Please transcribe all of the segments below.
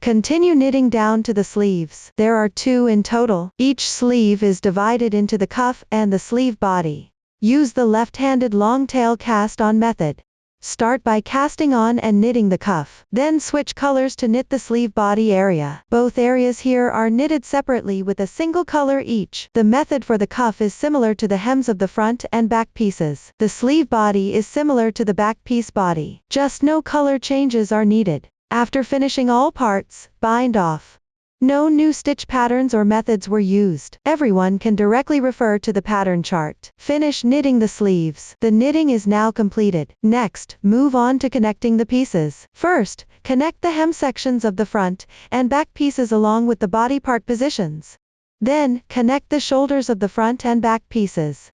Continue knitting down to the sleeves. There are 2 in total. Each sleeve is divided into the cuff and the sleeve body. Use the left-handed long tail cast-on method. Start by casting on and knitting the cuff. Then switch colors to knit the sleeve body area. Both areas here are knitted separately with a single color each. The method for the cuff is similar to the hems of the front and back pieces. The sleeve body is similar to the back piece body. Just no color changes are needed. After finishing all parts, bind off. No new stitch patterns or methods were used. Everyone can directly refer to the pattern chart. Finish knitting the sleeves. The knitting is now completed. Next, move on to connecting the pieces. First, connect the hem sections of the front and back pieces along with the body part positions. Then, connect the shoulders of the front and back pieces.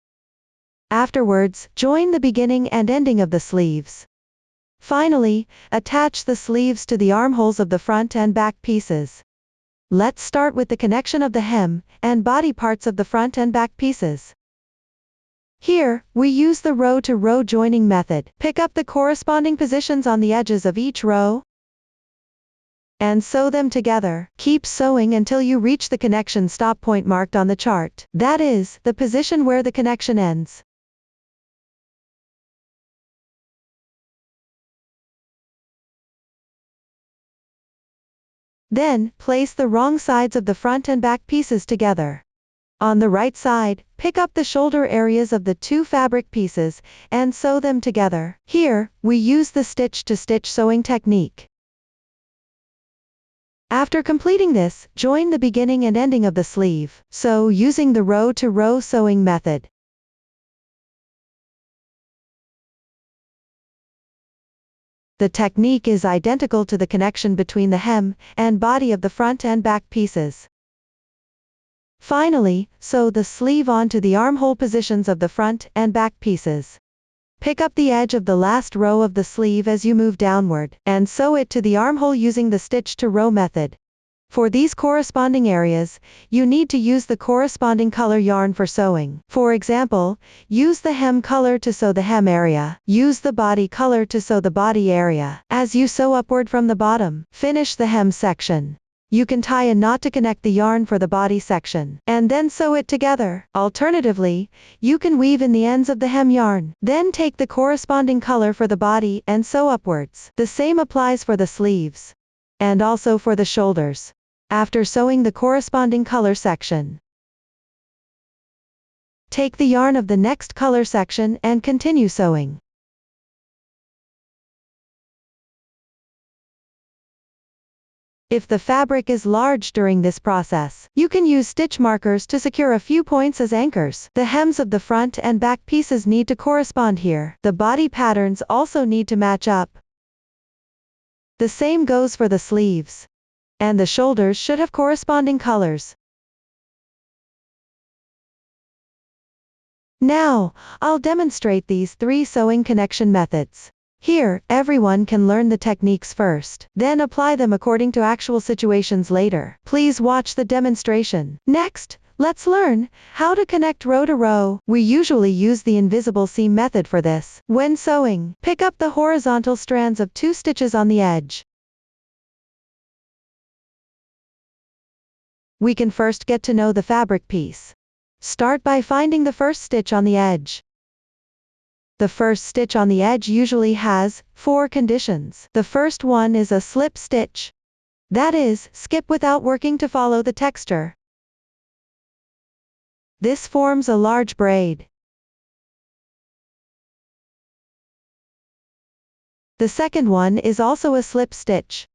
Afterwards, join the beginning and ending of the sleeves. Finally, attach the sleeves to the armholes of the front and back pieces. Let's start with the connection of the hem and body parts of the front and back pieces. Here, we use the row-to-row joining method. Pick up the corresponding positions on the edges of each row and sew them together. Keep sewing until you reach the connection stop point marked on the chart. That is, the position where the connection ends. Then, place the wrong sides of the front and back pieces together. On the right side, pick up the shoulder areas of the 2 fabric pieces and sew them together. Here, we use the stitch-to-stitch sewing technique. After completing this, join the beginning and ending of the sleeve. Sew using the row-to-row sewing method. The technique is identical to the connection between the hem and body of the front and back pieces. Finally, sew the sleeve onto the armhole positions of the front and back pieces. Pick up the edge of the last row of the sleeve as you move downward, and sew it to the armhole using the stitch-to-row method. For these corresponding areas, you need to use the corresponding color yarn for sewing. For example, use the hem color to sew the hem area. Use the body color to sew the body area. As you sew upward from the bottom, finish the hem section. You can tie a knot to connect the yarn for the body section, and then sew it together. Alternatively, you can weave in the ends of the hem yarn. Then take the corresponding color for the body and sew upwards. The same applies for the sleeves. And also for the shoulders. After sewing the corresponding color section, take the yarn of the next color section and continue sewing. If the fabric is large during this process, you can use stitch markers to secure a few points as anchors. The hems of the front and back pieces need to correspond here. The body patterns also need to match up. The same goes for the sleeves. And the shoulders should have corresponding colors. Now, I'll demonstrate these 3 sewing connection methods. Here, everyone can learn the techniques first, then apply them according to actual situations later. Please watch the demonstration. Next, let's learn how to connect row to row. We usually use the invisible seam method for this. When sewing, pick up the horizontal strands of 2 stitches on the edge. We can first get to know the fabric piece. Start by finding the first stitch on the edge. The first stitch on the edge usually has 4 conditions. The first one is a slip stitch. That is, skip without working to follow the texture. This forms a large braid. The second one is also a slip stitch.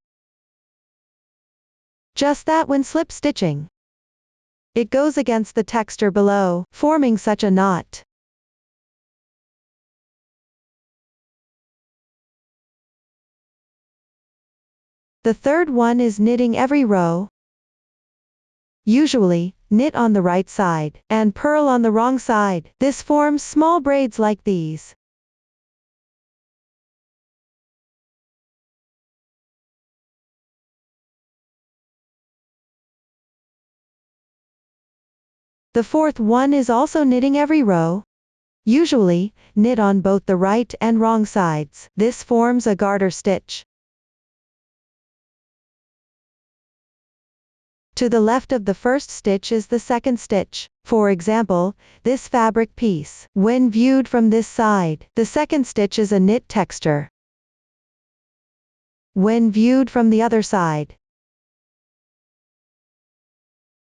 Just that when slip stitching, it goes against the texture below, forming such a knot. The third one is knitting every row. Usually, knit on the right side, and purl on the wrong side. This forms small braids like these. The fourth one is also knitting every row. Usually, knit on both the right and wrong sides. This forms a garter stitch. To the left of the first stitch is the second stitch. For example, this fabric piece. When viewed from this side, the second stitch is a knit texture. When viewed from the other side,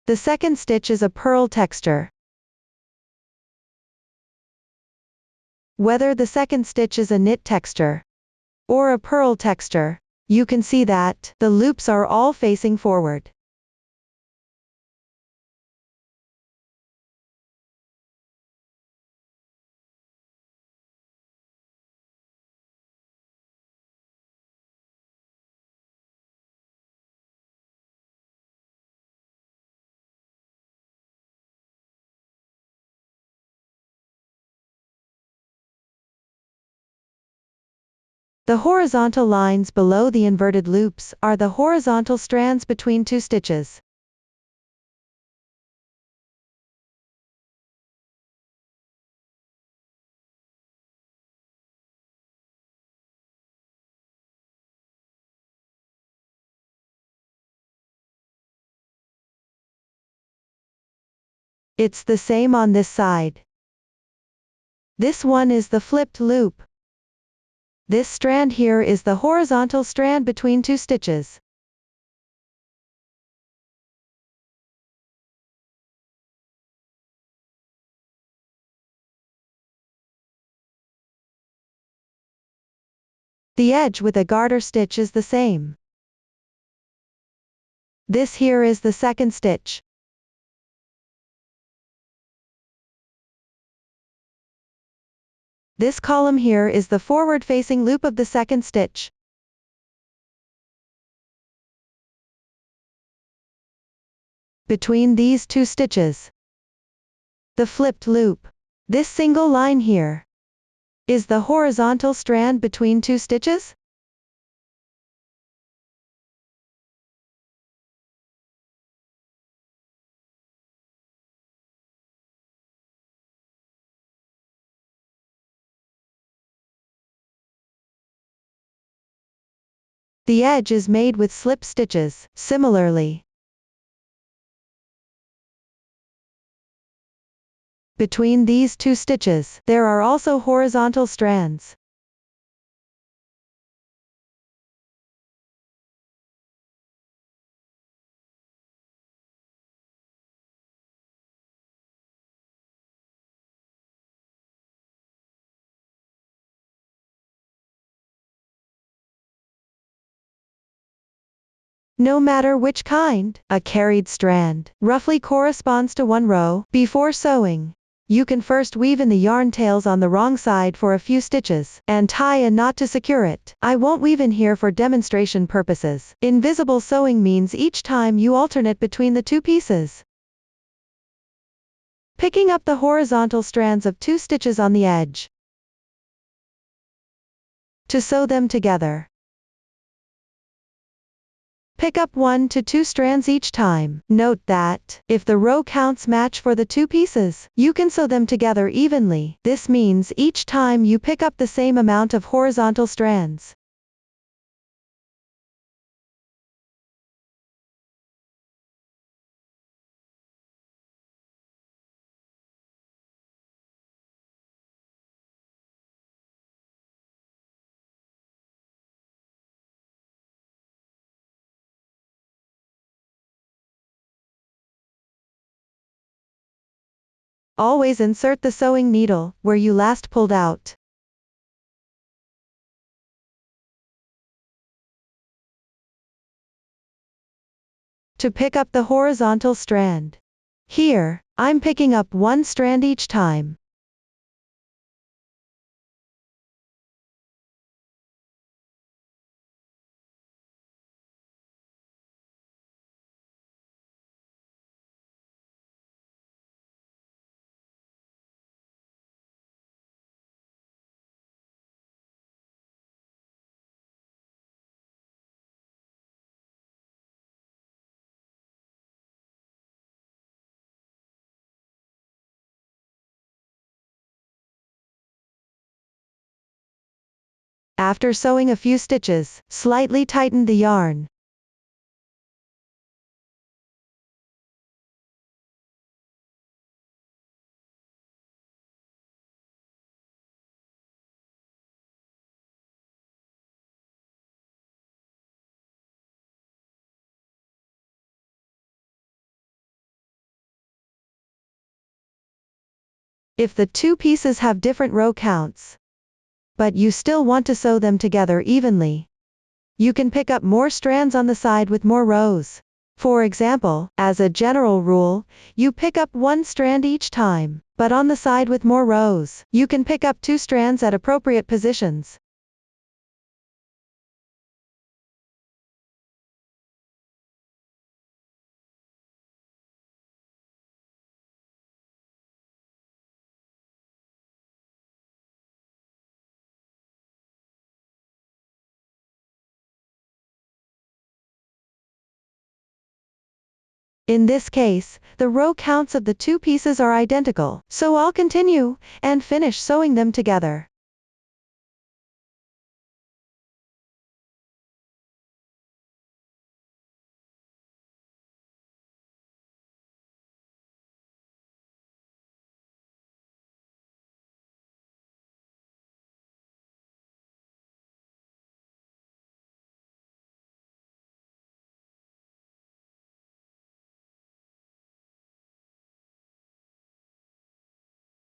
the second stitch is a purl texture. Whether the second stitch is a knit texture or a purl texture, you can see that the loops are all facing forward. The horizontal lines below the inverted loops are the horizontal strands between two stitches. It's the same on this side. This one is the flipped loop. This strand here is the horizontal strand between two stitches. The edge with a garter stitch is the same. This here is the second stitch. This column here is the forward-facing loop of the second stitch. Between these two stitches, the flipped loop. This single line here is the horizontal strand between two stitches. The edge is made with slip stitches. Similarly, between these two stitches, there are also horizontal strands. No matter which kind, a carried strand roughly corresponds to one row. Before sewing, you can first weave in the yarn tails on the wrong side for a few stitches, and tie a knot to secure it. I won't weave in here for demonstration purposes. Invisible sewing means each time you alternate between the two pieces, picking up the horizontal strands of two stitches on the edge to sew them together. Pick up 1 to 2 strands each time. Note that, if the row counts match for the two pieces, you can sew them together evenly. This means each time you pick up the same amount of horizontal strands. Always insert the sewing needle where you last pulled out. To pick up the horizontal strand. Here, I'm picking up 1 strand each time. After sewing a few stitches, slightly tighten the yarn. If the two pieces have different row counts, but you still want to sew them together evenly, you can pick up more strands on the side with more rows. For example, as a general rule, you pick up one strand each time, but on the side with more rows, you can pick up two strands at appropriate positions. In this case, the row counts of the two pieces are identical, so I'll continue and finish sewing them together.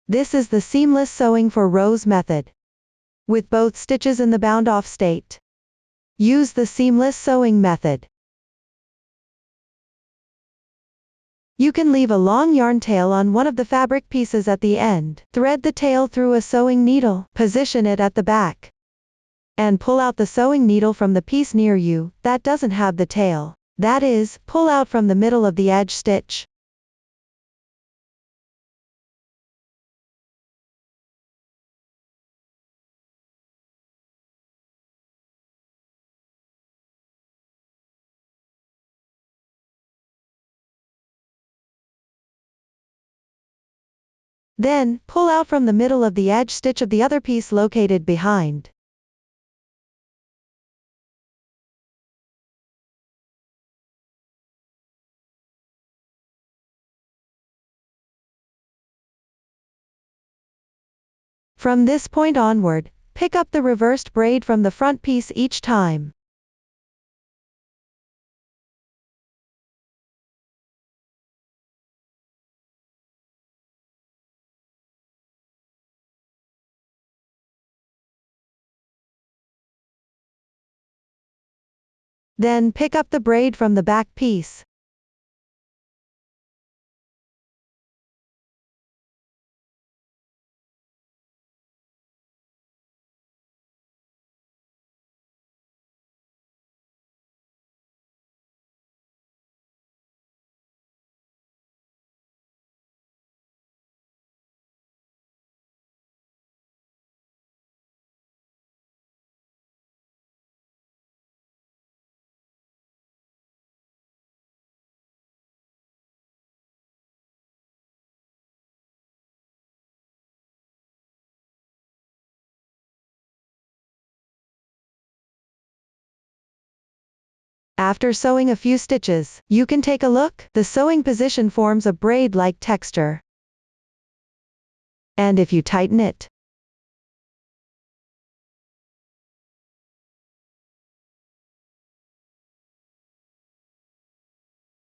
This is the seamless sewing for rows method, with both stitches in the bound-off state. Use the seamless sewing method. You can leave a long yarn tail on one of the fabric pieces at the end, thread the tail through a sewing needle, position it at the back, and pull out the sewing needle from the piece near you that doesn't have the tail. That is, pull out from the middle of the edge stitch. Then, pull out from the middle of the edge stitch of the other piece located behind. From this point onward, pick up the reversed braid from the front piece each time. Then pick up the braid from the back piece. After sewing a few stitches, you can take a look. The sewing position forms a braid-like texture. And if you tighten it,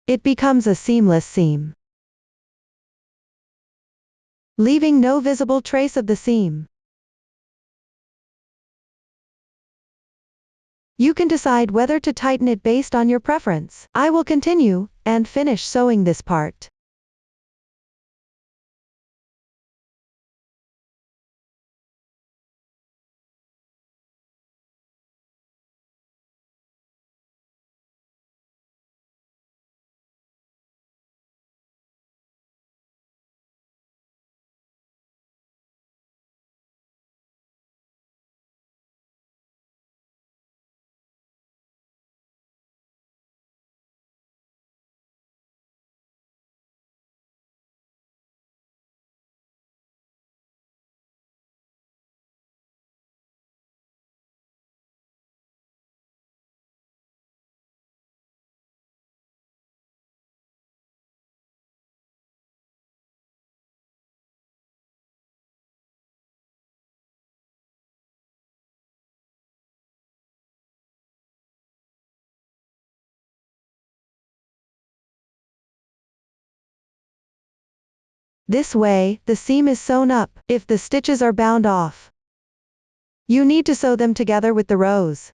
it becomes a seamless seam, leaving no visible trace of the seam. You can decide whether to tighten it based on your preference. I will continue and finish sewing this part. This way, the seam is sewn up, if the stitches are bound off. You need to sew them together with the rows.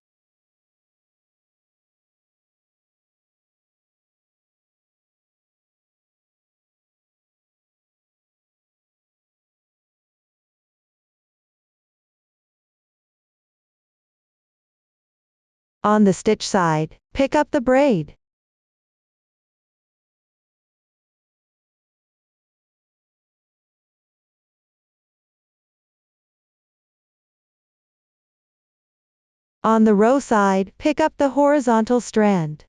On the stitch side, pick up the braid. On the row side, pick up the horizontal strand.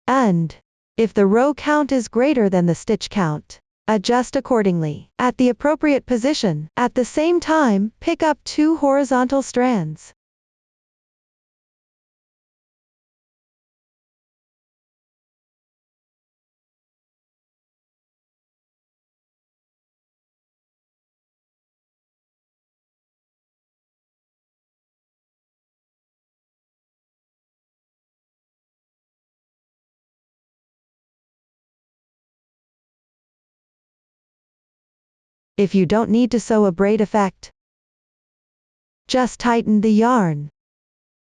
And, if the row count is greater than the stitch count, adjust accordingly, at the appropriate position. At the same time, pick up 2 horizontal strands. If you don't need to sew a braid effect, just tighten the yarn.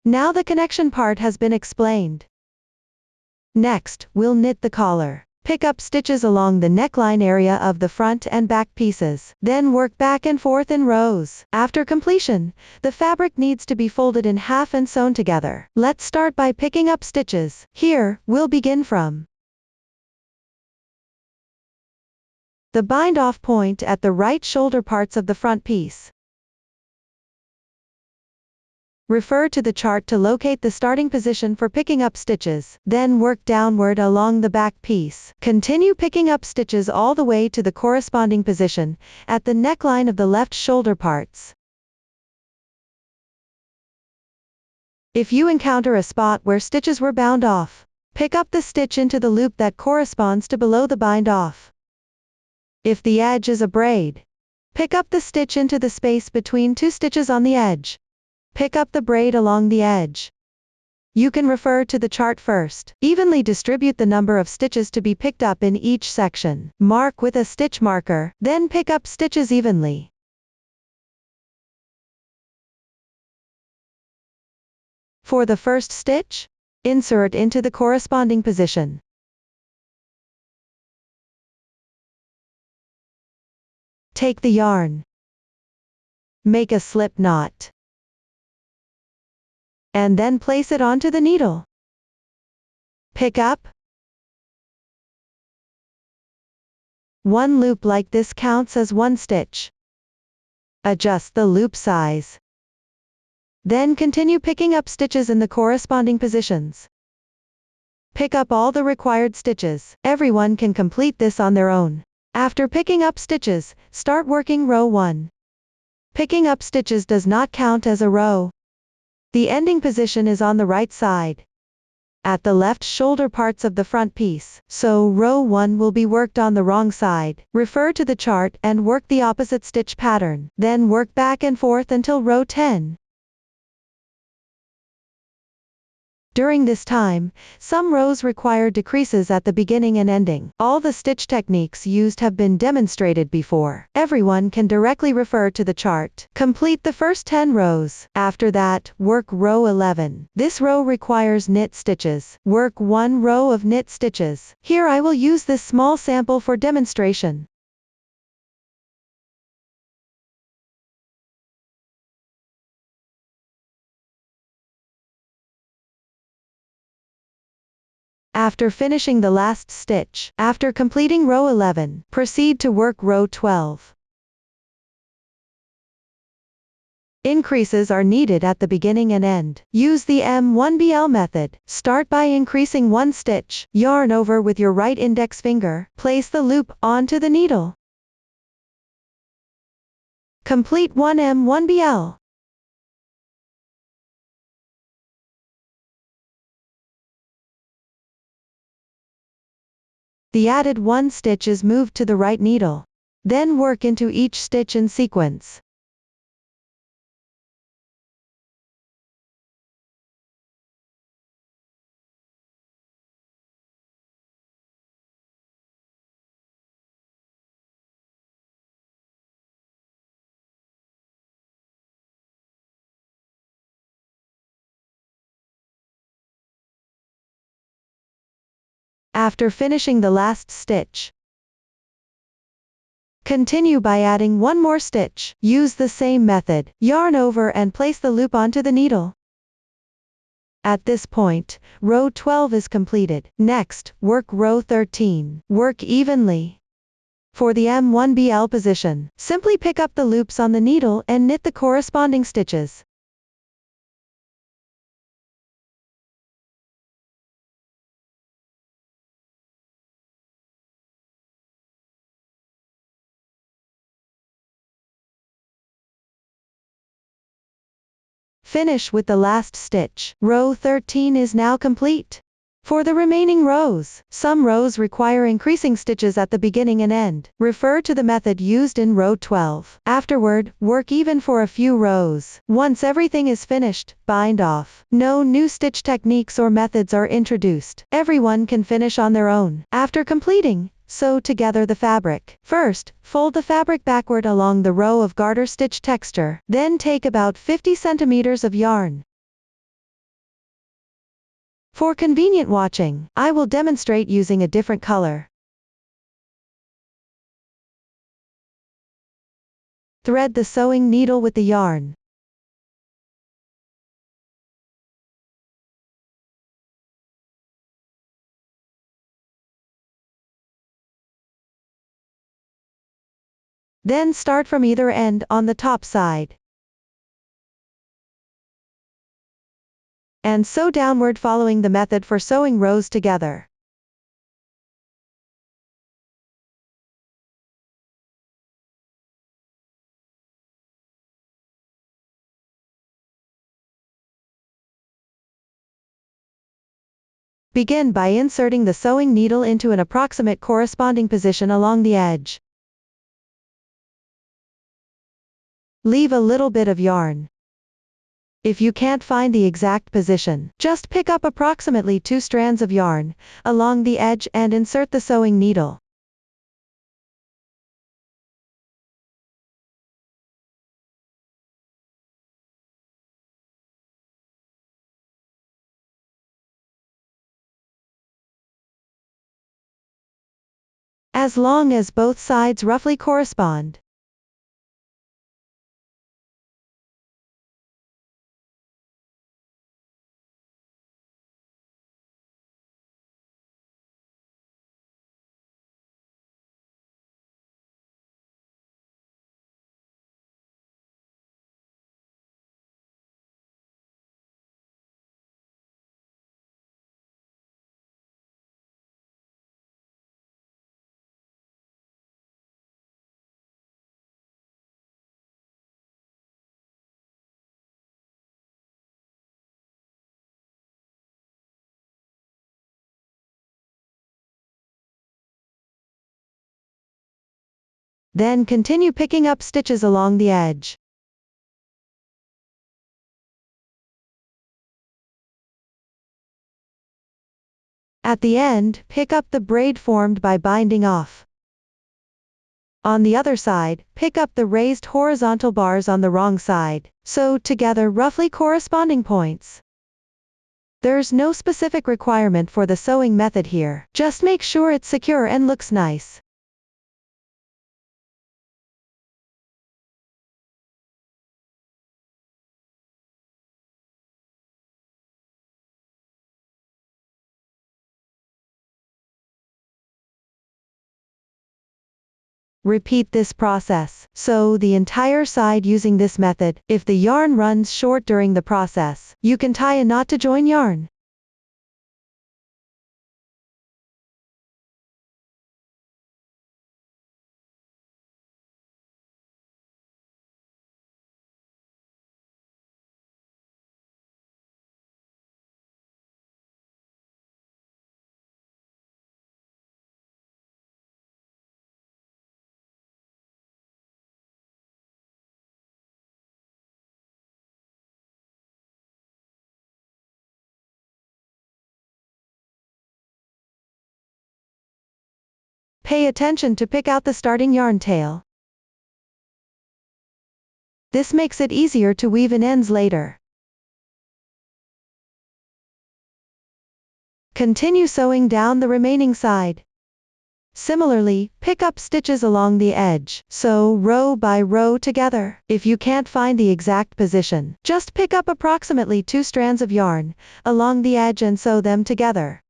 Now the connection part has been explained. Next, we'll knit the collar. Pick up stitches along the neckline area of the front and back pieces, then work back and forth in rows. After completion, the fabric needs to be folded in half and sewn together. Let's start by picking up stitches. Here, we'll begin from the bind-off point at the right shoulder parts of the front piece. Refer to the chart to locate the starting position for picking up stitches, then work downward along the back piece. Continue picking up stitches all the way to the corresponding position, at the neckline of the left shoulder parts. If you encounter a spot where stitches were bound off, pick up the stitch into the loop that corresponds to below the bind-off. If the edge is a braid, pick up the stitch into the space between 2 stitches on the edge. Pick up the braid along the edge. You can refer to the chart first. Evenly distribute the number of stitches to be picked up in each section. Mark with a stitch marker, then pick up stitches evenly. For the first stitch, insert into the corresponding position. Take the yarn. Make a slip knot. And then place it onto the needle. Pick up 1 loop like this counts as 1 stitch. Adjust the loop size. Then continue picking up stitches in the corresponding positions. Pick up all the required stitches. Everyone can complete this on their own. After picking up stitches, start working row 1. Picking up stitches does not count as a row. The ending position is on the right side, at the left shoulder parts of the front piece, so row 1 will be worked on the wrong side. Refer to the chart and work the opposite stitch pattern, then work back and forth until row 10. During this time, some rows require decreases at the beginning and ending. All the stitch techniques used have been demonstrated before. Everyone can directly refer to the chart. Complete the first 10 rows. After that, work row 11. This row requires knit stitches. Work 1 row of knit stitches. Here I will use this small sample for demonstration. After finishing the last stitch, after completing row 11, proceed to work row 12. Increases are needed at the beginning and end. Use the M1BL method. Start by increasing 1 stitch, yarn over with your right index finger, place the loop onto the needle. Complete 1 M1BL. The added one stitch is moved to the right needle. Then work into each stitch in sequence. After finishing the last stitch, continue by adding one more stitch. Use the same method. Yarn over and place the loop onto the needle. At this point, row 12 is completed. Next, work row 13. Work evenly. For the M1BL position, simply pick up the loops on the needle and knit the corresponding stitches. Finish with the last stitch. Row 13 is now complete. For the remaining rows, some rows require increasing stitches at the beginning and end. Refer to the method used in row 12. Afterward, work even for a few rows. Once everything is finished, bind off. No new stitch techniques or methods are introduced. Everyone can finish on their own. After completing, sew together the fabric. First, fold the fabric backward along the row of garter stitch texture. Then take about 50 centimeters of yarn. For convenient watching, I will demonstrate using a different color. Thread the sewing needle with the yarn. Then start from either end on the top side. And sew downward following the method for sewing rows together. Begin by inserting the sewing needle into an approximate corresponding position along the edge. Leave a little bit of yarn. If you can't find the exact position, just pick up approximately 2 strands of yarn along the edge and insert the sewing needle. As long as both sides roughly correspond. Then continue picking up stitches along the edge. At the end, pick up the braid formed by binding off. On the other side, pick up the raised horizontal bars on the wrong side. Sew together roughly corresponding points. There's no specific requirement for the sewing method here. Just make sure it's secure and looks nice. Repeat this process. Sew the entire side using this method. If the yarn runs short during the process, you can tie a knot to join yarn. Pay attention to pick out the starting yarn tail. This makes it easier to weave in ends later. Continue sewing down the remaining side. Similarly, pick up stitches along the edge, sew row by row together. If you can't find the exact position, just pick up approximately 2 strands of yarn along the edge and sew them together.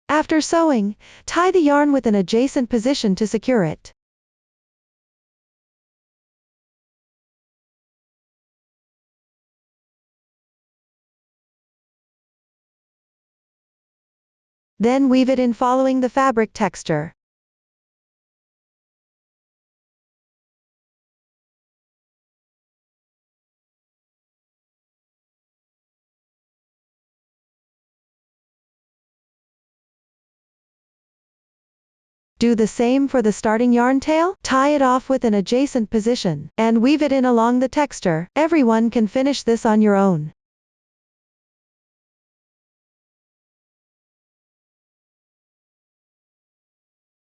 After sewing, tie the yarn with an adjacent position to secure it. Then weave it in following the fabric texture. Do the same for the starting yarn tail, tie it off with an adjacent position, and weave it in along the texture. Everyone can finish this on your own.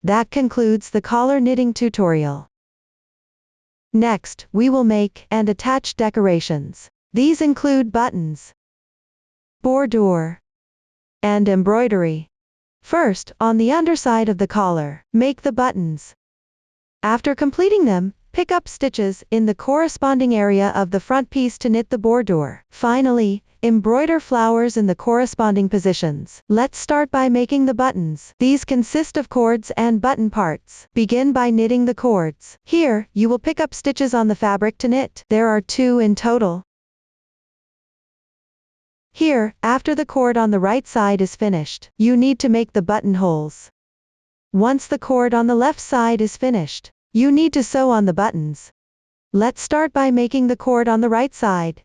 That concludes the collar knitting tutorial. Next, we will make and attach decorations. These include buttons, bordure, and embroidery. First, on the underside of the collar, make the buttons. After completing them, pick up stitches in the corresponding area of the front piece to knit the bordure. Finally, embroider flowers in the corresponding positions. Let's start by making the buttons. These consist of cords and button parts. Begin by knitting the cords. Here, you will pick up stitches on the fabric to knit. There are 2 in total. Here, after the cord on the right side is finished, you need to make the buttonholes. Once the cord on the left side is finished, you need to sew on the buttons. Let's start by making the cord on the right side.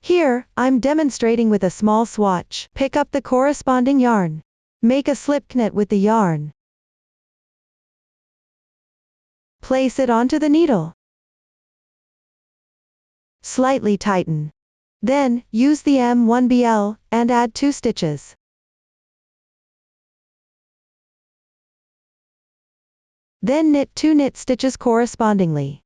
Here, I'm demonstrating with a small swatch. Pick up the corresponding yarn. Make a slip knit with the yarn. Place it onto the needle. Slightly tighten. Then, use the M1BL, and add 2 stitches. Then knit 2 knit stitches correspondingly.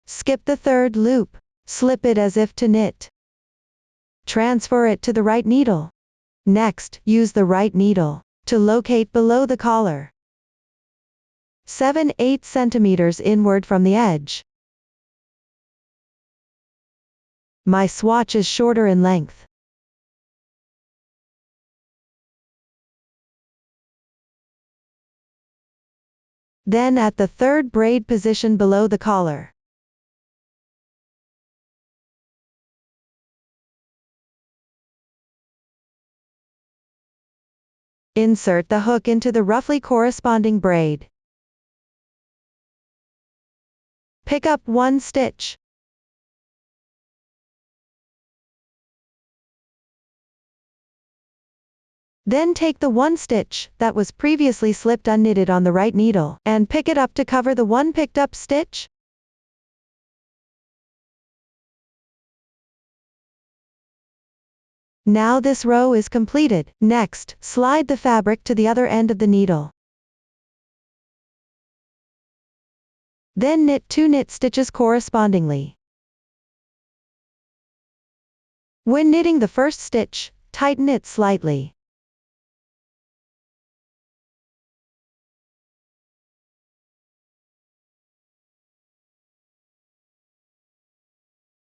Skip the 3rd loop. Slip it as if to knit. Transfer it to the right needle. Next, use the right needle to locate below the collar. 7/8 centimeters inward from the edge. My swatch is shorter in length. Then at the 3rd braid position below the collar. Insert the hook into the roughly corresponding braid. Pick up 1 stitch. Then take the 1 stitch that was previously slipped unknitted on the right needle, and pick it up to cover the 1 picked up stitch. Now this row is completed. Next, slide the fabric to the other end of the needle. Then knit 2 knit stitches correspondingly. When knitting the first stitch, tighten it slightly.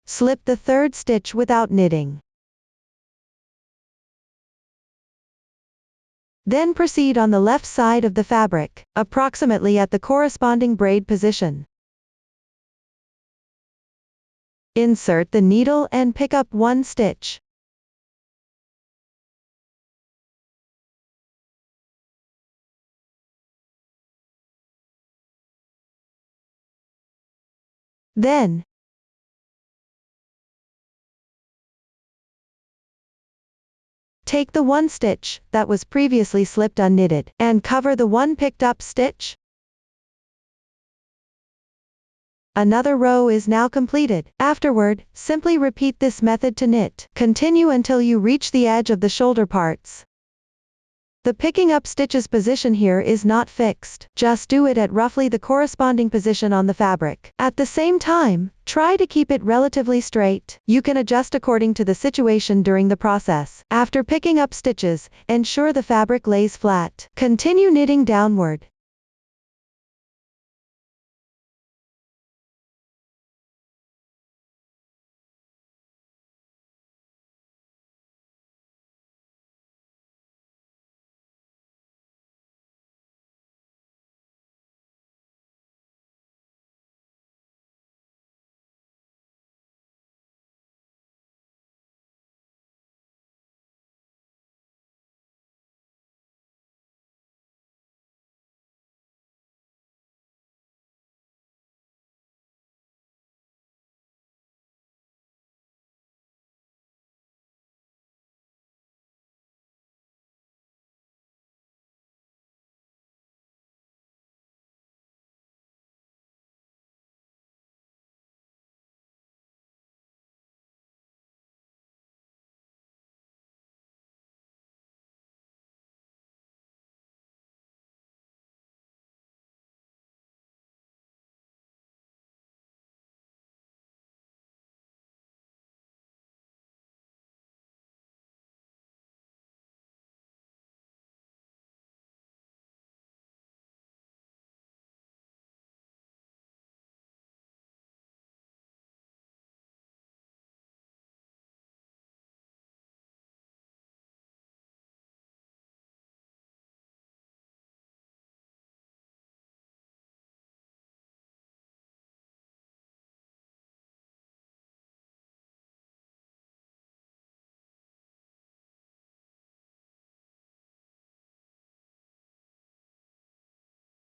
Slip the 3rd stitch without knitting. Then proceed on the left side of the fabric, approximately at the corresponding braid position. Insert the needle and pick up one stitch. Then, take the one stitch that was previously slipped unknitted, and cover the one picked up stitch. Another row is now completed. Afterward, simply repeat this method to knit. Continue until you reach the edge of the shoulder parts. The picking up stitches position here is not fixed. Just do it at roughly the corresponding position on the fabric. At the same time, try to keep it relatively straight. You can adjust according to the situation during the process. After picking up stitches, ensure the fabric lays flat. Continue knitting downward.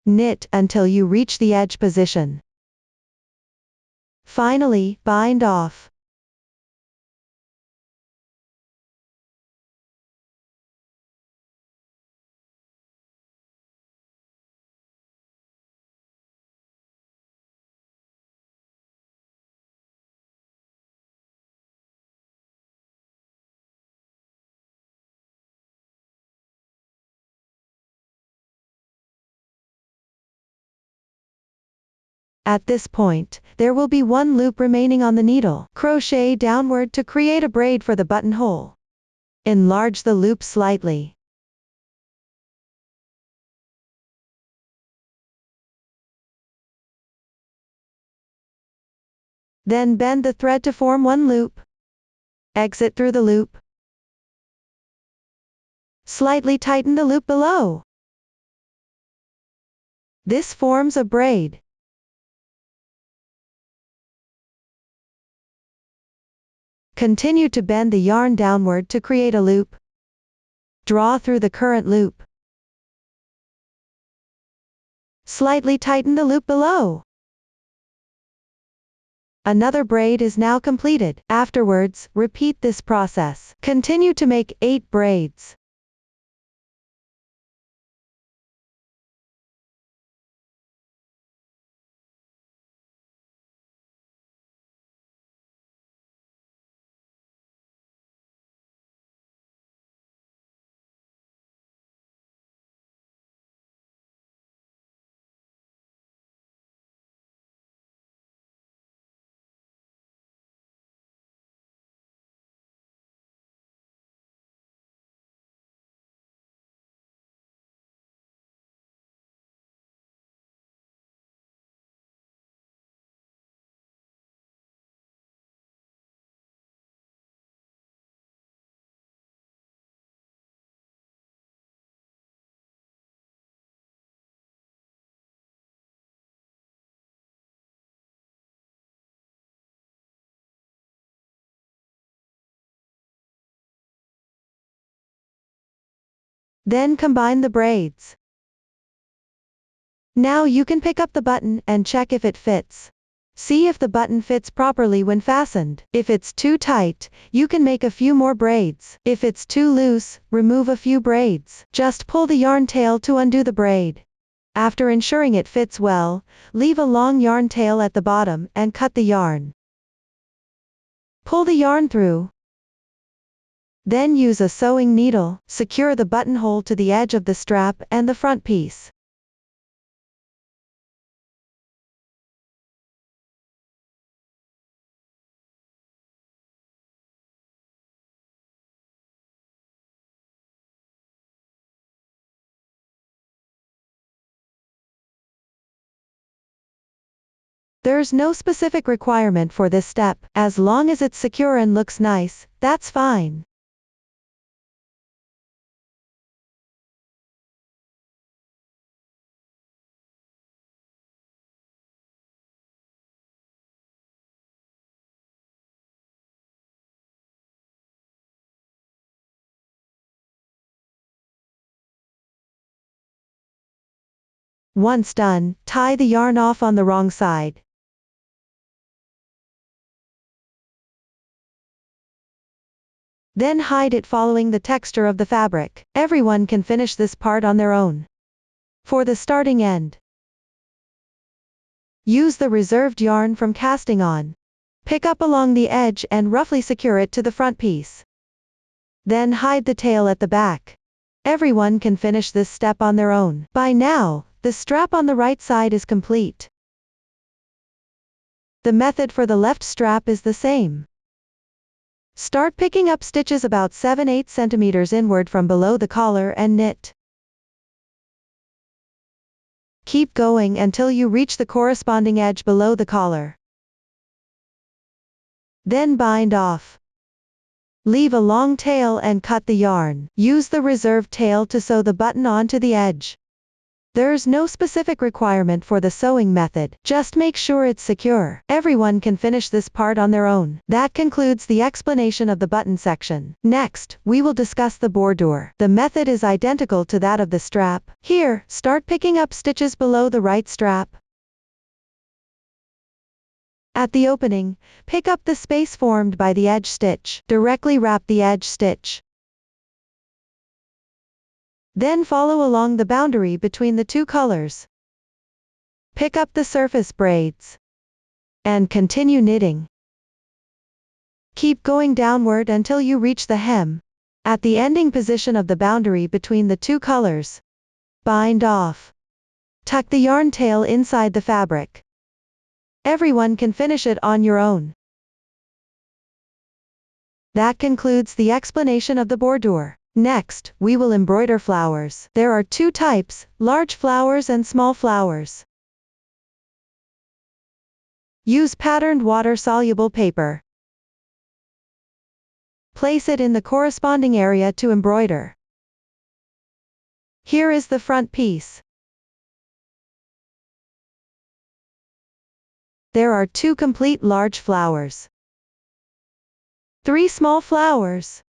Knit until you reach the edge position. Finally, bind off. At this point, there will be one loop remaining on the needle. Crochet downward to create a braid for the buttonhole. Enlarge the loop slightly. Then bend the thread to form one loop. Exit through the loop. Slightly tighten the loop below. This forms a braid. Continue to bend the yarn downward to create a loop. Draw through the current loop. Slightly tighten the loop below. Another braid is now completed. Afterwards, repeat this process. Continue to make 8 braids. Then combine the braids. Now you can pick up the button and check if it fits. See if the button fits properly when fastened. If it's too tight, you can make a few more braids. If it's too loose, remove a few braids. Just pull the yarn tail to undo the braid. After ensuring it fits well, leave a long yarn tail at the bottom and cut the yarn. Pull the yarn through. Then use a sewing needle, secure the buttonhole to the edge of the strap and the front piece. There's no specific requirement for this step, as long as it's secure and looks nice, that's fine. Once done, tie the yarn off on the wrong side. Then hide it following the texture of the fabric. Everyone can finish this part on their own. For the starting end, use the reserved yarn from casting on. Pick up along the edge and roughly secure it to the front piece. Then hide the tail at the back. Everyone can finish this step on their own. By now, the strap on the right side is complete. The method for the left strap is the same. Start picking up stitches about 7/8 centimeters inward from below the collar and knit. Keep going until you reach the corresponding edge below the collar. Then bind off. Leave a long tail and cut the yarn. Use the reserved tail to sew the button onto the edge. There's no specific requirement for the sewing method, just make sure it's secure. Everyone can finish this part on their own. That concludes the explanation of the button section. Next, we will discuss the bordure. The method is identical to that of the strap. Here, start picking up stitches below the right strap. At the opening, pick up the space formed by the edge stitch. Directly wrap the edge stitch. Then follow along the boundary between the two colors. Pick up the surface braids. And continue knitting. Keep going downward until you reach the hem. At the ending position of the boundary between the two colors, bind off. Tuck the yarn tail inside the fabric. Everyone can finish it on your own. That concludes the explanation of the bordure. Next, we will embroider flowers. There are two types, large flowers and small flowers. Use patterned water-soluble paper. Place it in the corresponding area to embroider. Here is the front piece. There are two complete large flowers. 3 small flowers.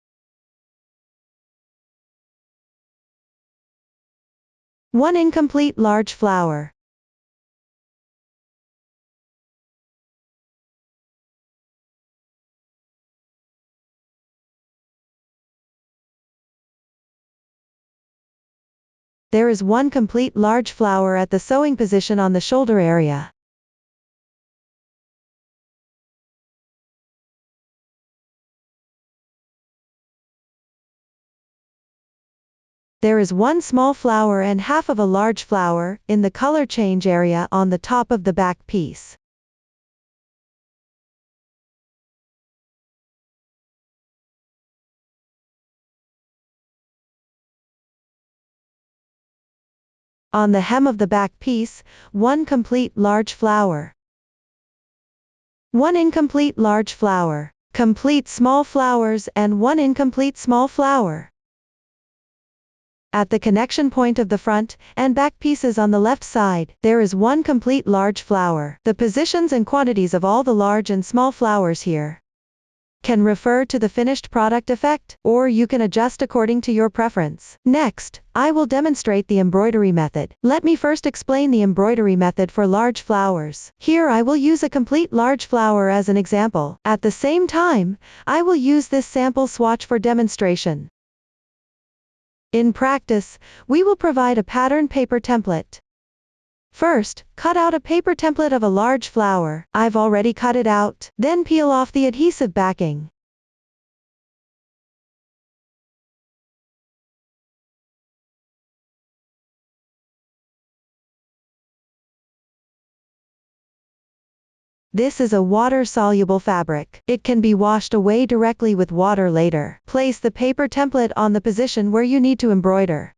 1 incomplete large flower. There is 1 complete large flower at the sewing position on the shoulder area. There is 1 small flower and half of a large flower in the color change area on the top of the back piece. On the hem of the back piece, 1 complete large flower. 1 incomplete large flower. Complete small flowers and 1 incomplete small flower. At the connection point of the front and back pieces on the left side, there is 1 complete large flower. The positions and quantities of all the large and small flowers here. can refer to the finished product effect, or you can adjust according to your preference. Next, I will demonstrate the embroidery method. Let me first explain the embroidery method for large flowers. Here I will use a complete large flower as an example. At the same time, I will use this sample swatch for demonstration. In practice, we will provide a pattern paper template. First, cut out a paper template of a large flower. I've already cut it out. Then peel off the adhesive backing. This is a water-soluble fabric. It can be washed away directly with water later. Place the paper template on the position where you need to embroider.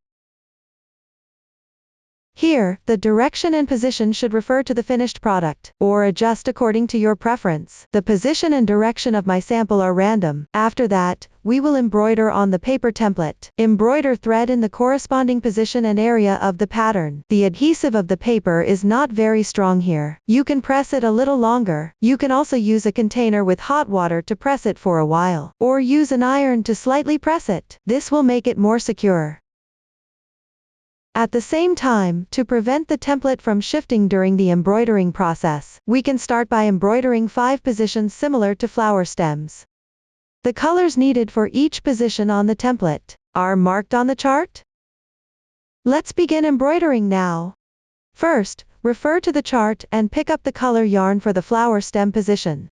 Here, the direction and position should refer to the finished product, or adjust according to your preference. The position and direction of my sample are random. After that, we will embroider on the paper template. Embroider thread in the corresponding position and area of the pattern. The adhesive of the paper is not very strong here. You can press it a little longer. You can also use a container with hot water to press it for a while, or use an iron to slightly press it. This will make it more secure. At the same time, to prevent the template from shifting during the embroidering process, we can start by embroidering 5 positions similar to flower stems. The colors needed for each position on the template are marked on the chart. Let's begin embroidering now. First, refer to the chart and pick up the color yarn for the flower stem position.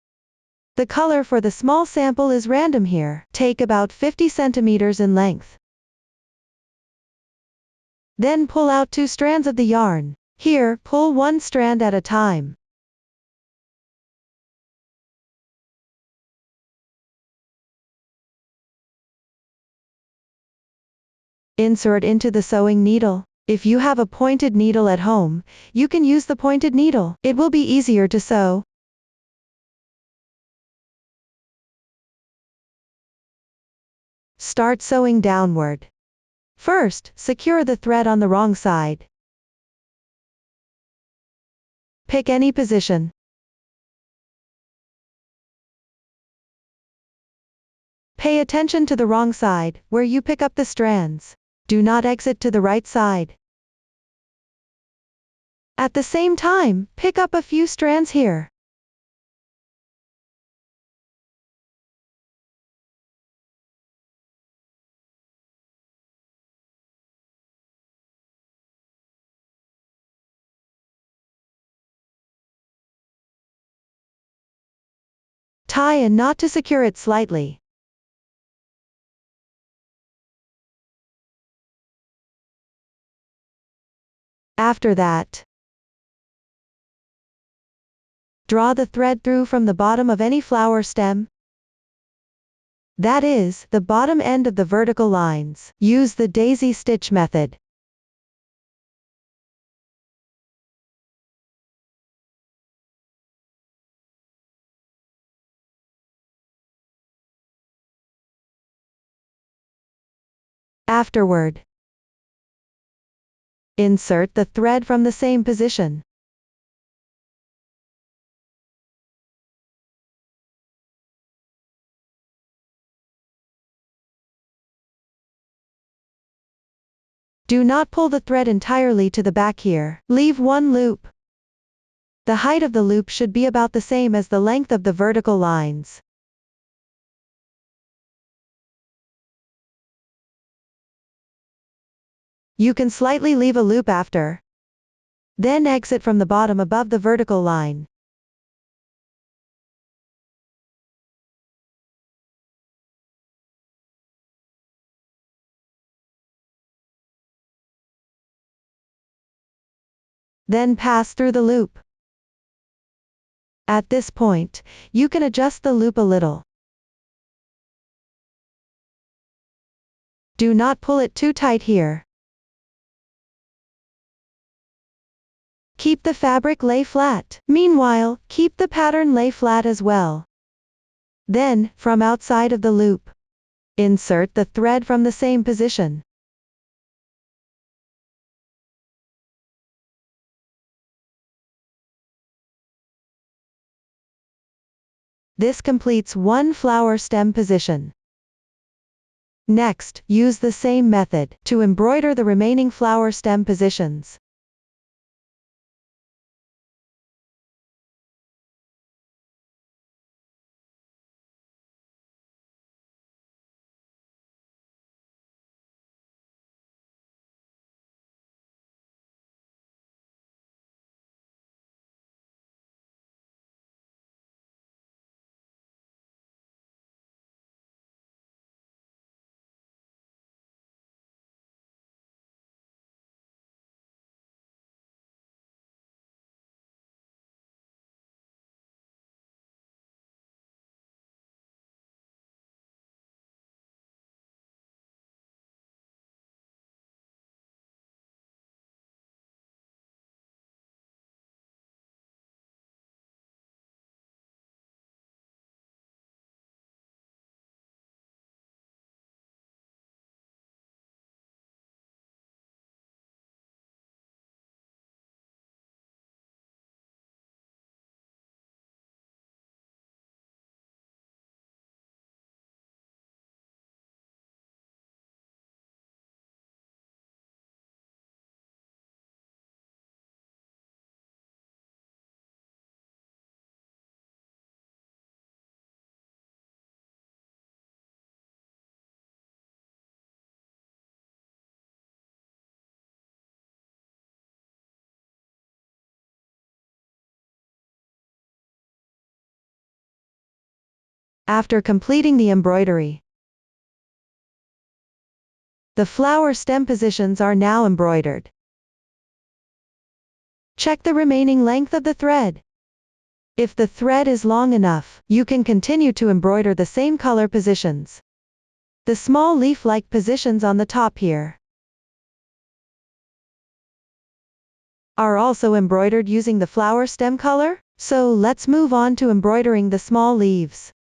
The color for the small sample is random here. Take about 50 centimeters in length. Then pull out 2 strands of the yarn. Here, pull 1 strand at a time. Insert into the sewing needle. If you have a pointed needle at home, you can use the pointed needle. It will be easier to sew. Start sewing downward. First, secure the thread on the wrong side. Pick any position. Pay attention to the wrong side, where you pick up the strands. Do not exit to the right side. At the same time, pick up a few strands here. Tie a knot to secure it slightly. After that, draw the thread through from the bottom of any flower stem. That is, the bottom end of the vertical lines. Use the daisy stitch method. Afterward, insert the thread from the same position. Do not pull the thread entirely to the back here. Leave 1 loop. The height of the loop should be about the same as the length of the vertical lines. You can slightly leave a loop after. Then exit from the bottom above the vertical line. Then pass through the loop. At this point, you can adjust the loop a little. Do not pull it too tight here. Keep the fabric lay flat. Meanwhile, keep the pattern lay flat as well. Then, from outside of the loop, insert the thread from the same position. This completes one flower stem position. Next, use the same method to embroider the remaining flower stem positions. After completing the embroidery, the flower stem positions are now embroidered. Check the remaining length of the thread. If the thread is long enough, you can continue to embroider the same color positions. The small leaf-like positions on the top here are also embroidered using the flower stem color, so let's move on to embroidering the small leaves.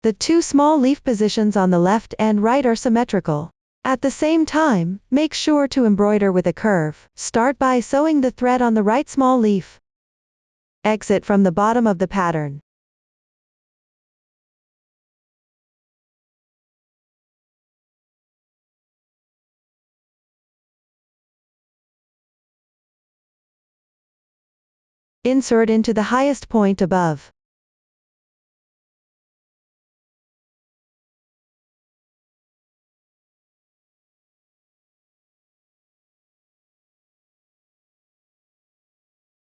The two small leaf positions on the left and right are symmetrical. At the same time, make sure to embroider with a curve. Start by sewing the thread on the right small leaf. Exit from the bottom of the pattern. Insert into the highest point above.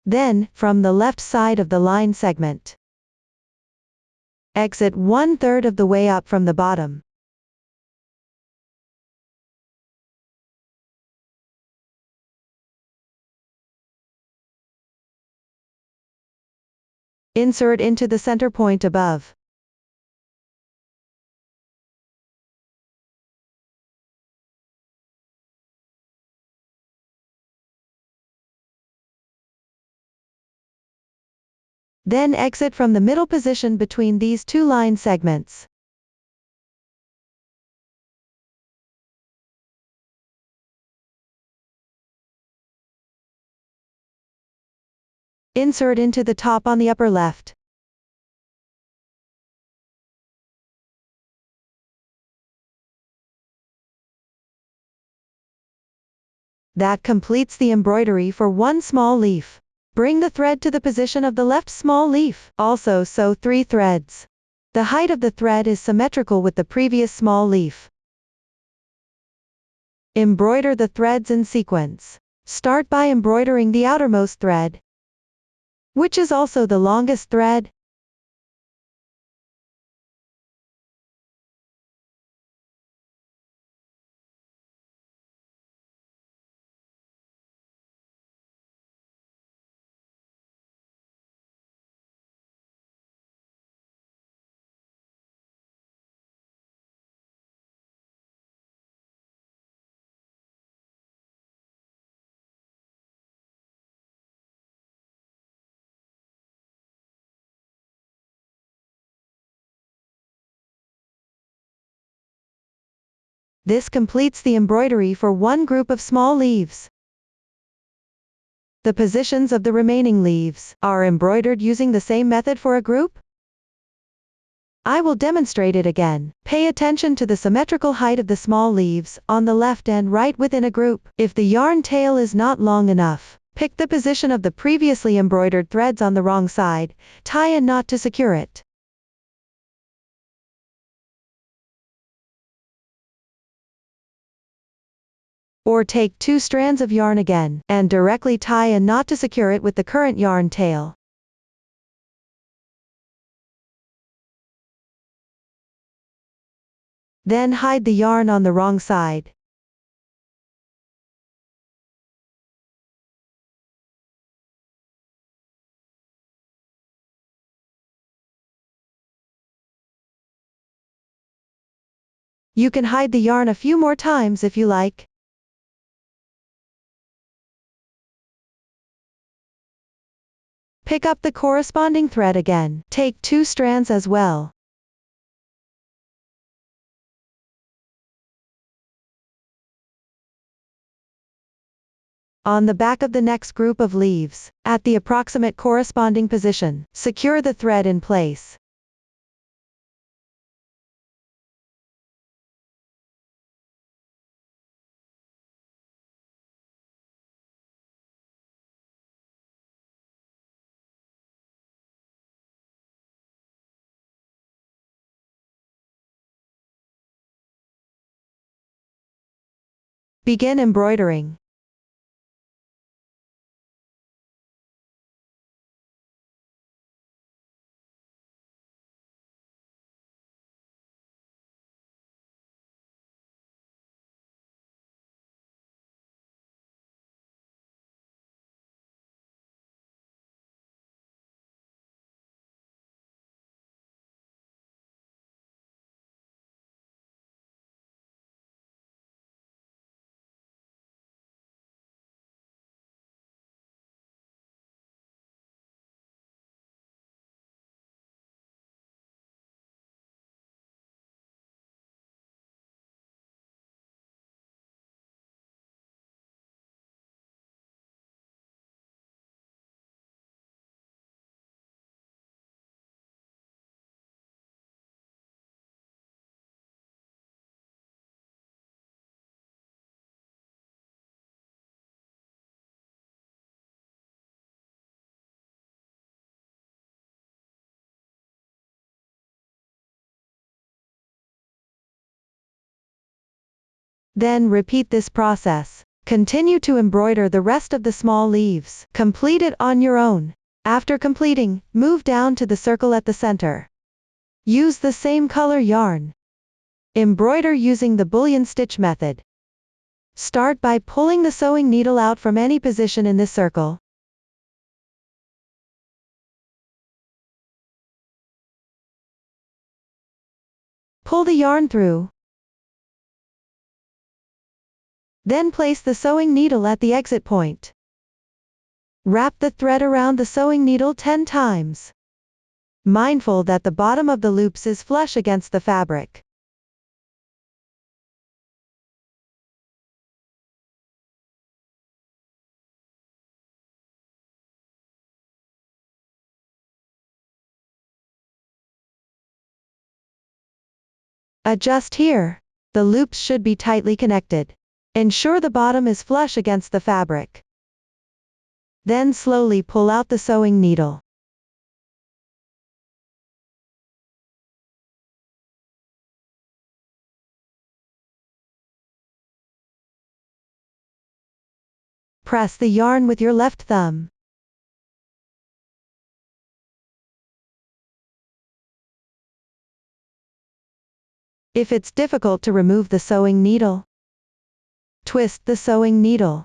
Then, from the left side of the line segment, exit 1/3 of the way up from the bottom. Insert into the center point above. Then exit from the middle position between these two line segments. Insert into the top on the upper left. That completes the embroidery for one small leaf. Bring the thread to the position of the left small leaf. Also sew 3 threads. The height of the thread is symmetrical with the previous small leaf. Embroider the threads in sequence. Start by embroidering the outermost thread, which is also the longest thread. This completes the embroidery for one group of small leaves. The positions of the remaining leaves are embroidered using the same method for a group. I will demonstrate it again. Pay attention to the symmetrical height of the small leaves, on the left and right within a group. If the yarn tail is not long enough, pick the position of the previously embroidered threads on the wrong side, tie a knot to secure it. Or take 2 strands of yarn again, and directly tie a knot to secure it with the current yarn tail. Then hide the yarn on the wrong side. You can hide the yarn a few more times if you like. Pick up the corresponding thread again. Take 2 strands as well. On the back of the next group of leaves, at the approximate corresponding position, secure the thread in place. Begin embroidering. Then repeat this process. Continue to embroider the rest of the small leaves. Complete it on your own. After completing, move down to the circle at the center. Use the same color yarn. Embroider using the bullion stitch method. Start by pulling the sewing needle out from any position in this circle. Pull the yarn through. Then place the sewing needle at the exit point. Wrap the thread around the sewing needle 10 times. Mindful that the bottom of the loops is flush against the fabric. Adjust here. The loops should be tightly connected. Ensure the bottom is flush against the fabric. Then slowly pull out the sewing needle. Press the yarn with your left thumb. If it's difficult to remove the sewing needle, twist the sewing needle.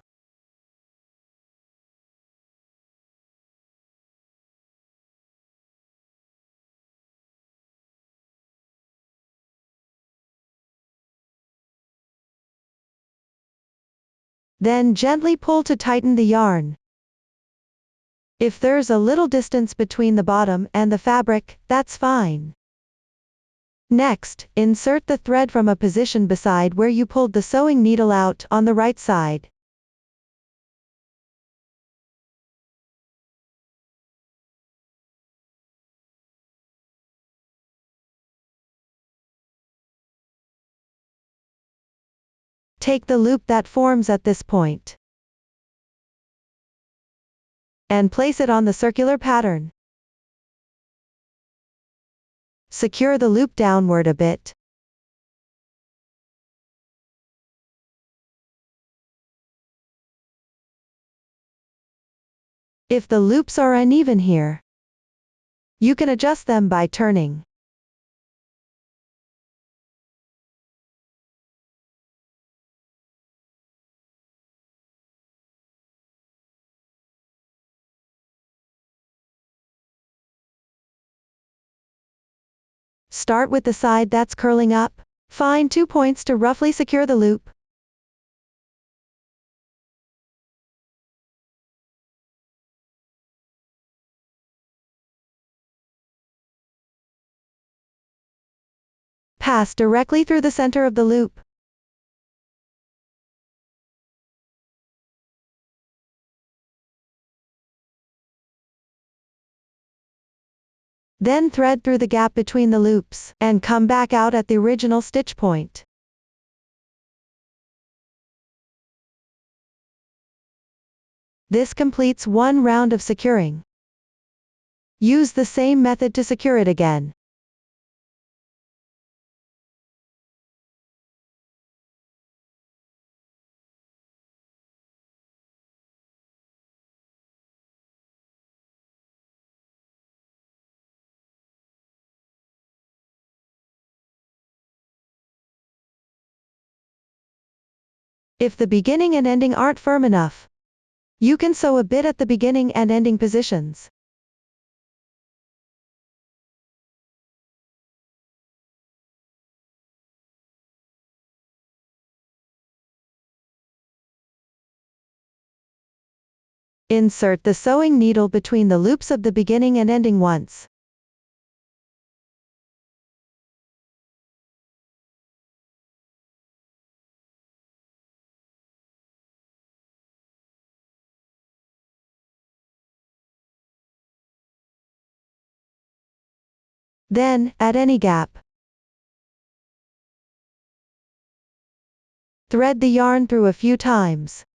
Then gently pull to tighten the yarn. If there's a little distance between the bottom and the fabric, that's fine. Next, insert the thread from a position beside where you pulled the sewing needle out on the right side. Take the loop that forms at this point and place it on the circular pattern. Secure the loop downward a bit. If the loops are uneven here, you can adjust them by turning. Start with the side that's curling up. Find 2 points to roughly secure the loop. Pass directly through the center of the loop. Then thread through the gap between the loops, and come back out at the original stitch point. This completes one round of securing. Use the same method to secure it again. If the beginning and ending aren't firm enough, you can sew a bit at the beginning and ending positions. Insert the sewing needle between the loops of the beginning and ending once. Then, at any gap, thread the yarn through a few times.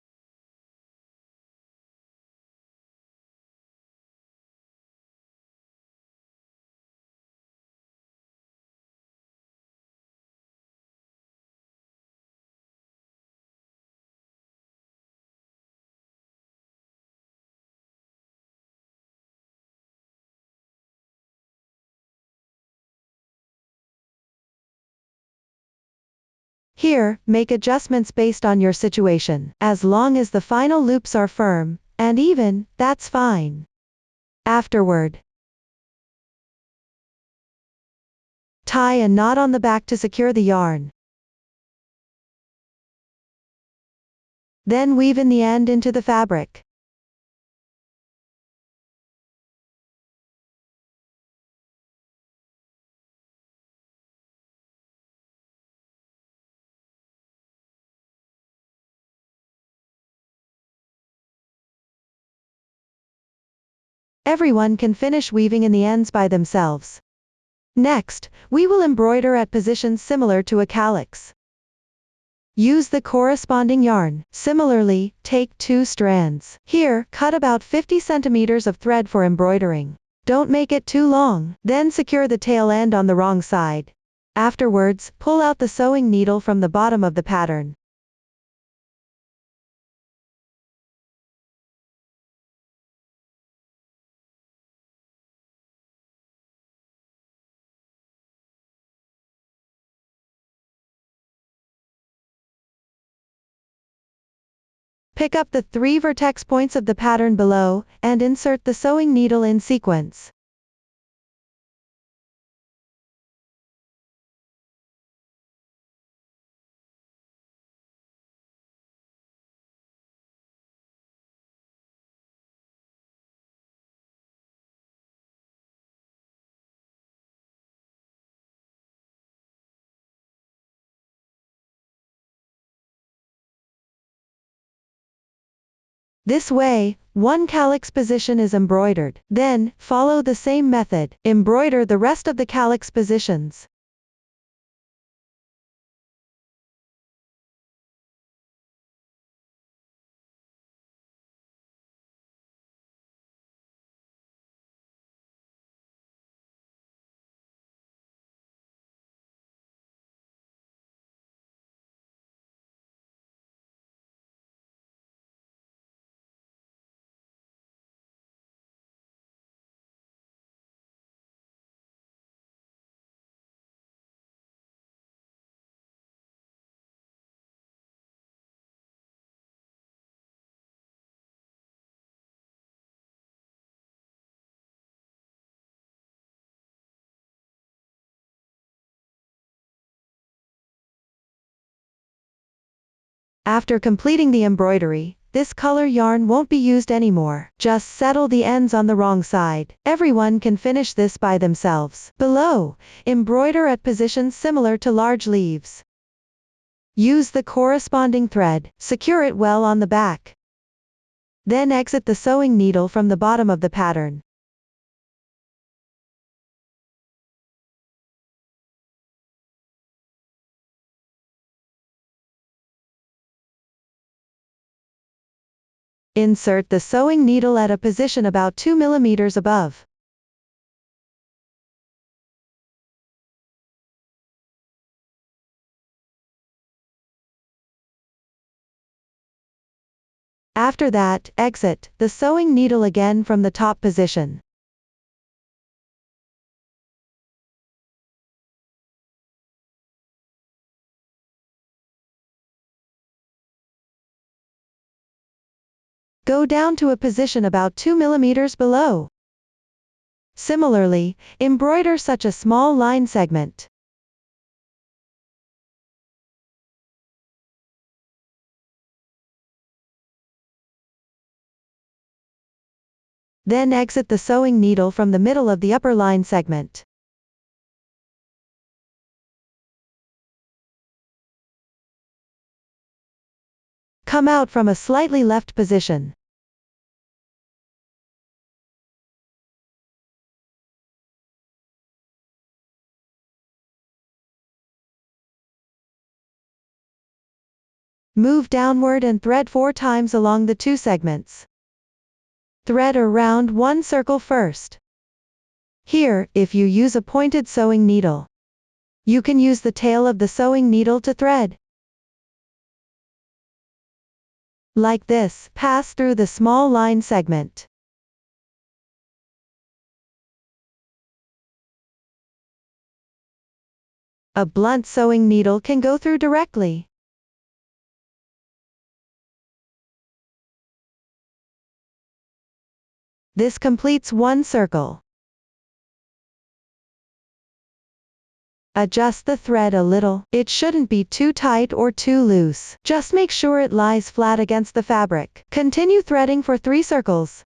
Here, make adjustments based on your situation. As long as the final loops are firm and even, that's fine. Afterward, tie a knot on the back to secure the yarn. Then weave in the end into the fabric. Everyone can finish weaving in the ends by themselves. Next, we will embroider at positions similar to a calyx. Use the corresponding yarn. Similarly, take 2 strands. Here, cut about 50 centimeters of thread for embroidering. Don't make it too long. Then secure the tail end on the wrong side. Afterwards, pull out the sewing needle from the bottom of the pattern. Pick up the 3 vertex points of the pattern below, and insert the sewing needle in sequence. This way, one calyx position is embroidered. Then, follow the same method. Embroider the rest of the calyx positions. After completing the embroidery, this color yarn won't be used anymore. Just settle the ends on the wrong side. Everyone can finish this by themselves. Below, embroider at positions similar to large leaves. Use the corresponding thread, secure it well on the back. Then exit the sewing needle from the bottom of the pattern. Insert the sewing needle at a position about 2 mm above. After that, exit the sewing needle again from the top position. Go down to a position about 2 mm below. Similarly, embroider such a small line segment. Then exit the sewing needle from the middle of the upper line segment. Come out from a slightly left position. Move downward and thread 4 times along the 2 segments. Thread around one circle first. Here, if you use a pointed sewing needle, you can use the tail of the sewing needle to thread. Like this, pass through the small line segment. A blunt sewing needle can go through directly. This completes one circle. Adjust the thread a little. It shouldn't be too tight or too loose. Just make sure it lies flat against the fabric. Continue threading for 3 circles.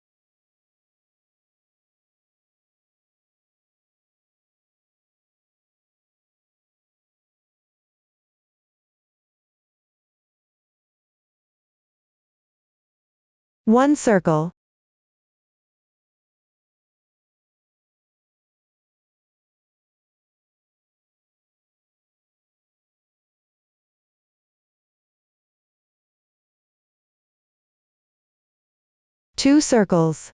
One circle. Two circles.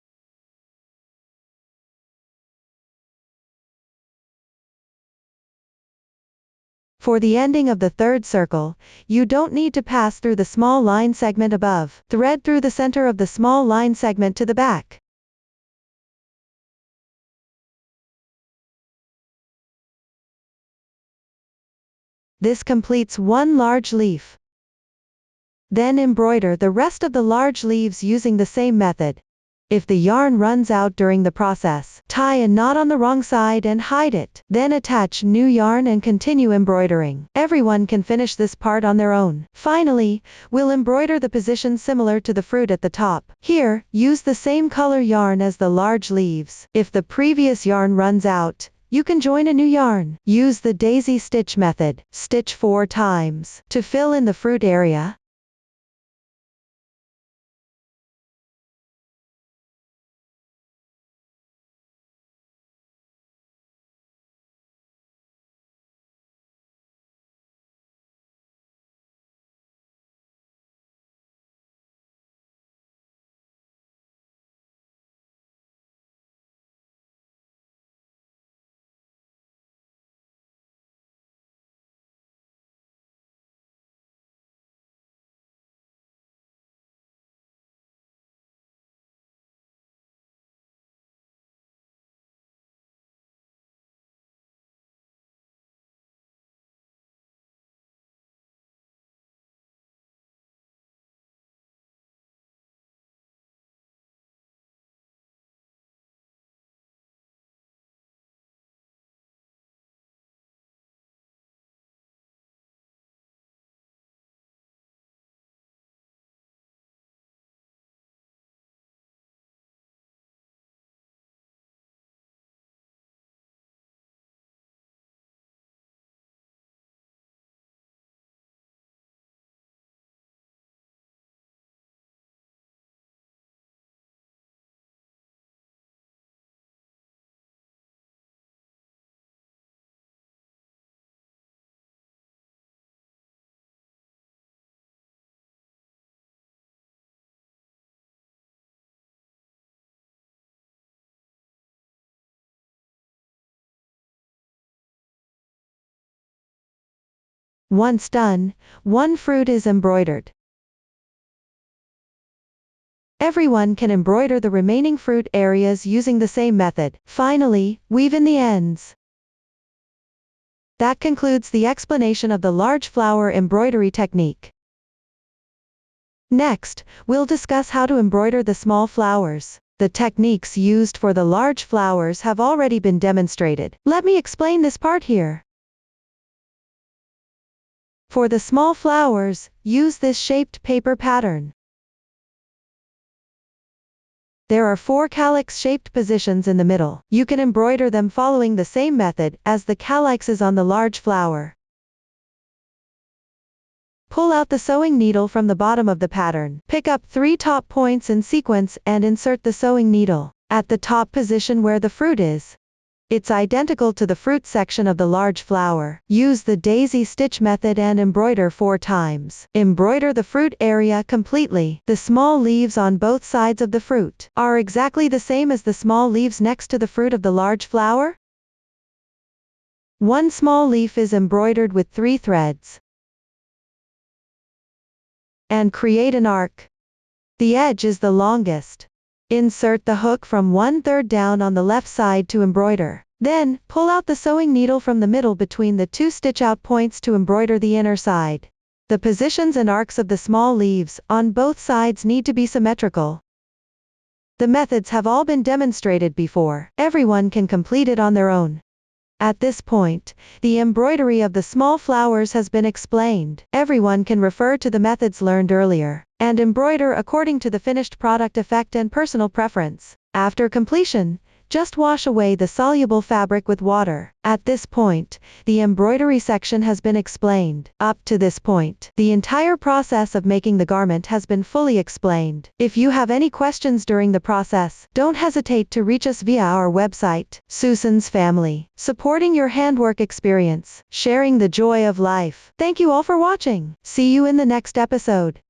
For the ending of the third circle, you don't need to pass through the small line segment above. Thread through the center of the small line segment to the back. This completes one large leaf. Then embroider the rest of the large leaves using the same method. If the yarn runs out during the process, tie a knot on the wrong side and hide it. Then attach new yarn and continue embroidering. Everyone can finish this part on their own. Finally, we'll embroider the position similar to the fruit at the top. Here, use the same color yarn as the large leaves. If the previous yarn runs out, you can join a new yarn. Use the daisy stitch method. Stitch 4 times to fill in the fruit area. Once done, one fruit is embroidered. Everyone can embroider the remaining fruit areas using the same method. Finally, weave in the ends. That concludes the explanation of the large flower embroidery technique. Next, we'll discuss how to embroider the small flowers. The techniques used for the large flowers have already been demonstrated. Let me explain this part here. For the small flowers, use this shaped paper pattern. There are 4 calyx-shaped positions in the middle. You can embroider them following the same method as the calyxes on the large flower. Pull out the sewing needle from the bottom of the pattern. Pick up 3 top points in sequence and insert the sewing needle at the top position where the fruit is. It's identical to the fruit section of the large flower. Use the daisy stitch method and embroider 4 times. Embroider the fruit area completely. The small leaves on both sides of the fruit are exactly the same as the small leaves next to the fruit of the large flower. One small leaf is embroidered with 3 threads. And create an arc. The edge is the longest. Insert the hook from 1/3 down on the left side to embroider. Then, pull out the sewing needle from the middle between the 2 stitch-out points to embroider the inner side. The positions and arcs of the small leaves on both sides need to be symmetrical. The methods have all been demonstrated before. Everyone can complete it on their own. At this point, the embroidery of the small flowers has been explained. Everyone can refer to the methods learned earlier and embroider according to the finished product effect and personal preference. After completion, just wash away the soluble fabric with water. At this point, the embroidery section has been explained. Up to this point, the entire process of making the garment has been fully explained. If you have any questions during the process, don't hesitate to reach us via our website, Susan's Family, supporting your handwork experience, sharing the joy of life. Thank you all for watching. See you in the next episode.